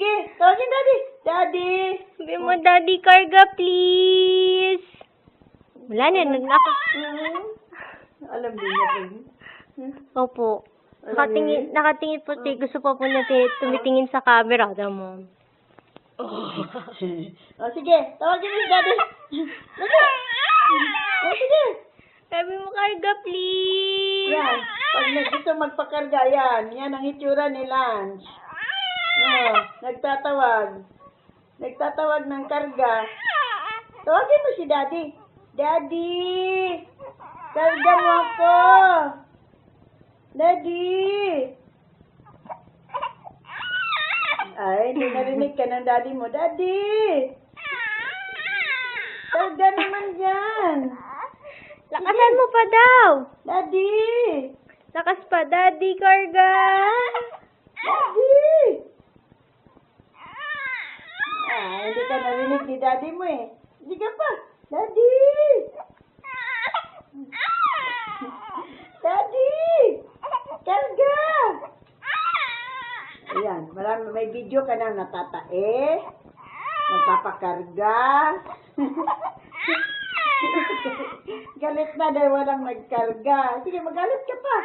sige. Tawagin daddy. Daddy. Sabi mo, Daddy, karga, please. Wala na, nagnaka. Alam din niya po. Opo. Nakatingin po, gusto pa po niya tumitingin sa camera. Alam mo. Sige. Tawagin mo si daddy. Sige. Sabi mo, karga, please. Yan. Pag gusto magpakarga, yan. Yan ang itsura ni Lance. Nagtatawag. Nagtatawag ng karga. Tawagin mo si daddy. Daddy! Karga mo ako! Daddy! Ay, hindi narinig ka ng daddy mo. Daddy! Karga naman dyan. Lakasan mo pa daw. Daddy! Lakas pa, Daddy, karga. Daddy! Hindi ka narinig ni daddy mo eh. Hindi ka pa. Daddy! Daddy! Karga! Ayan, may video ka na natatae. Magpapakarga. Galit na dahil walang nagkarga. Sige, magalit ka pa.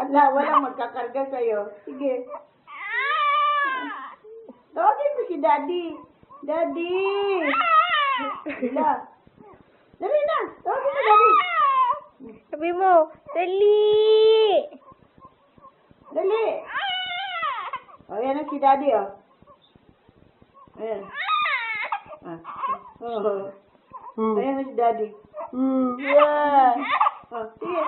Ala, walang magkakarga sa'yo. Sige. Tawagin mo si Daddy. Daddy! Dila. Dali na. Tawagin mo Daddy. Sabi mo, dali. Dali. O, yan ang si Daddy, o. Ayan. Ayan ang si Daddy. Yeah. O, sige.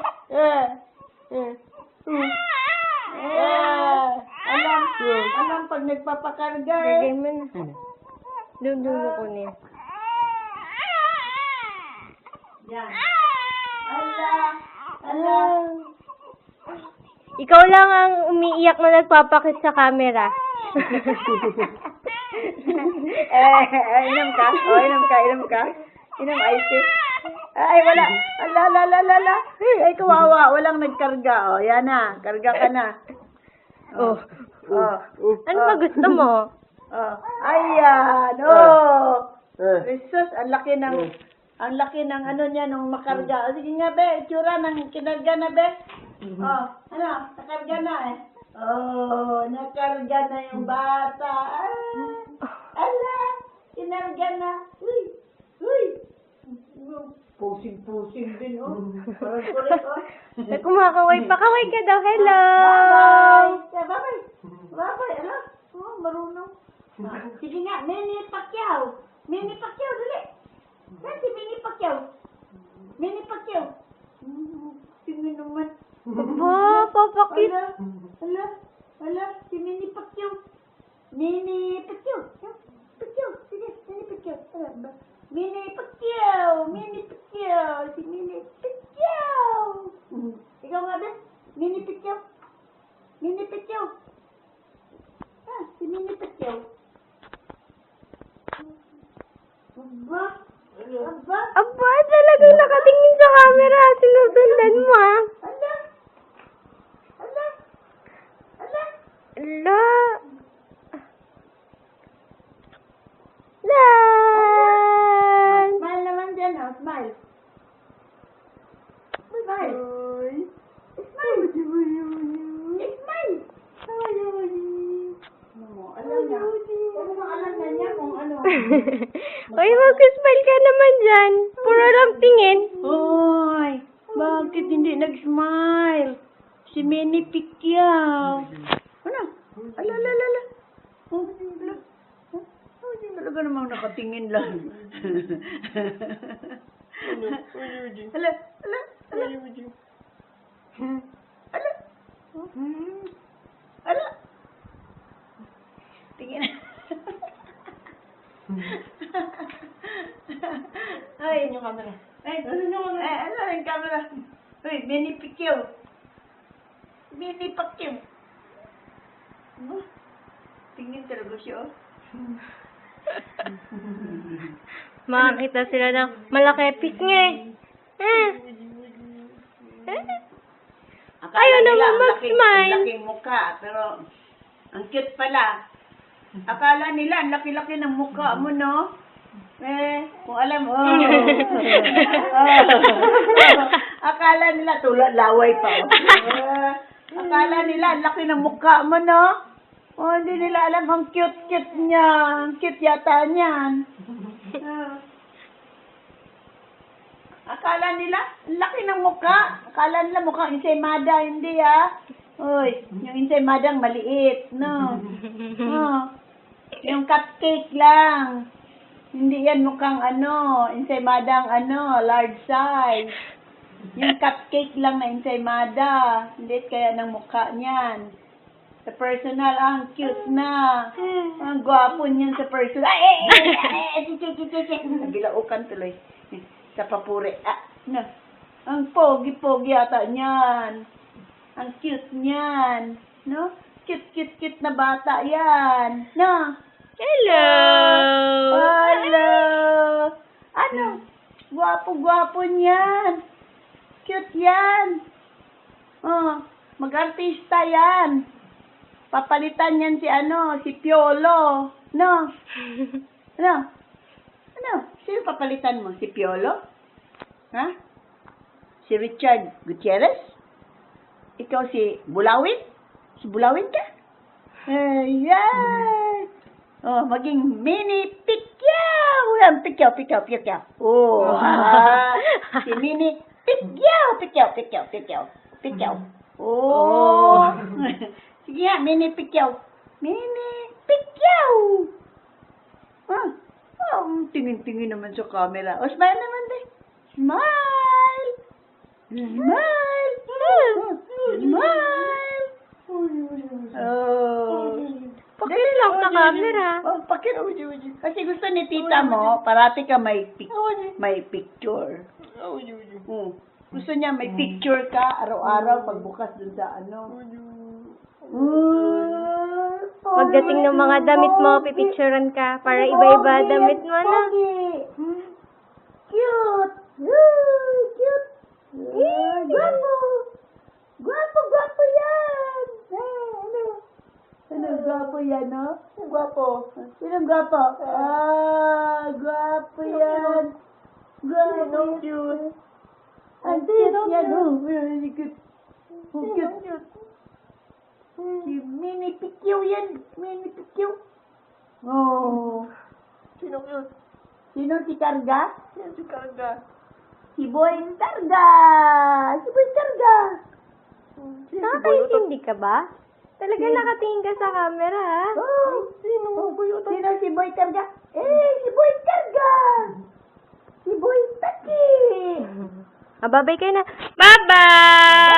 Alam pag nagpapakarga eh. Gagay mo na. Doon mo kunin. Yan. Ala. Ikaw lang ang umiiyak na nagpapakit sa camera. Inom ka? Inom ka? Inom ice. Ay, wala. Ala. Ay, kawawa. Walang nagkarga. O, yan na. Karga ka na. Ano ba gusto mo? Ayan. Jesus, ang laki ng ano niya nung makarga. Sige nga, be. Itsura ng kinarga na, be. Nakarga na eh. Nakarga na yung bata. Ala, kinarga na. Uy. Pusing din, Parang kulit, Kumakaway pa. Kaway ka daw. Hello! Bye-bye. Ala, marunong. Sige nga, Manny Pacquiao, dali. Yan si Manny Pacquiao. Tingnan naman. Aba, papakit. Ala, si Manny Pacquiao. Sige, Manny Pacquiao. Manny Pacquiao. Si Manny Pacquiao. Ikaw nga ba? Manny Pacquiao. Si Manny Pacquiao. Aba, talagang nakatingin sa camera. Sinusundan mo, ah. Ala. Ala. Lan. Smile naman dyan, smile. Smile. Alam na niya kung ano. Uy, mag-smile ka naman dyan. Puro lang tingin. Hoy, bakit hindi nag-smile? Si Manny Pacquiao. Ano? Ala. Hindi talaga namang nakatingin lang. Ala. Tingin. Ay, yung camera. Ano yung camera? Uy, Manny Pacquiao. Tingin talaga siya. Makakita sila ng malaki pisngi. Ayaw naman mag-smile. Ang laking mukha, pero ang cute pala. Akala nila, ang laki-laki ng mukha mo, no? Kung alam mo, akala nila, tulad laway pa. Akala nila, ang laki ng mukha mo, no? Hindi nila alam, ang cute-cute niya. Ang cute yata niyan. Akala nila, ang laki ng mukha. Akala nila mukhang ensaymada, hindi Uy, yung ensaymada maliit, no? Yung cupcake lang. Hindi yan mukhang ensaymada large size. Yung cupcake lang na ensaymada. Hindi kaya ng mukha niyan. Sa personal, ang cute na. Ang gwapo niyan sa personal. Nagilaukan tuloy. Sa papuri. Ang pogi-pogi yata niyan. Ang cute niyan. No? Cute na bata yan. No? Hello! Hello! Ano? Gwapo-gwapo niyan. Cute yan. Mag-artista yan. Papalitan yan si Piolo. No? Ano? Sino papalitan mo? Si Piolo? Ha? Si Richard Gutierrez? Ikaw si Bulawin? Si Bulawin ka? Ayan! Maging mini Picquiao! Yan, Picquiao. Si mini Picquiao. Sige nga, mini Picquiao. Tingin-tingin naman sa camera. Smile naman din. Smile! Pakilak na camera. Kasi gusto ni tita mo, parati ka may picture. Gusto niya may picture ka araw-araw pagbukas dun sa Pagdating ng mga damit mo, pipicturean ka para iba-iba damit mo na. Cute! Cute! Gwapo yan! Ano, gwapo yan, no? Gwapo. Sinong gwapo? Gwapo yan. Gwapo. Cute. Ang cute yan. Very cute. Cute. Si Mini Picquiao yan. Sino cute? Sino si Karga? Si Boy Karga. Nakakaintindi ka ba? Talaga nakatingin ka sa camera, ha? Sino si Boy Karga? Si Boy Karga! Si Boy Taki! Babay kayo na. Bye-bye!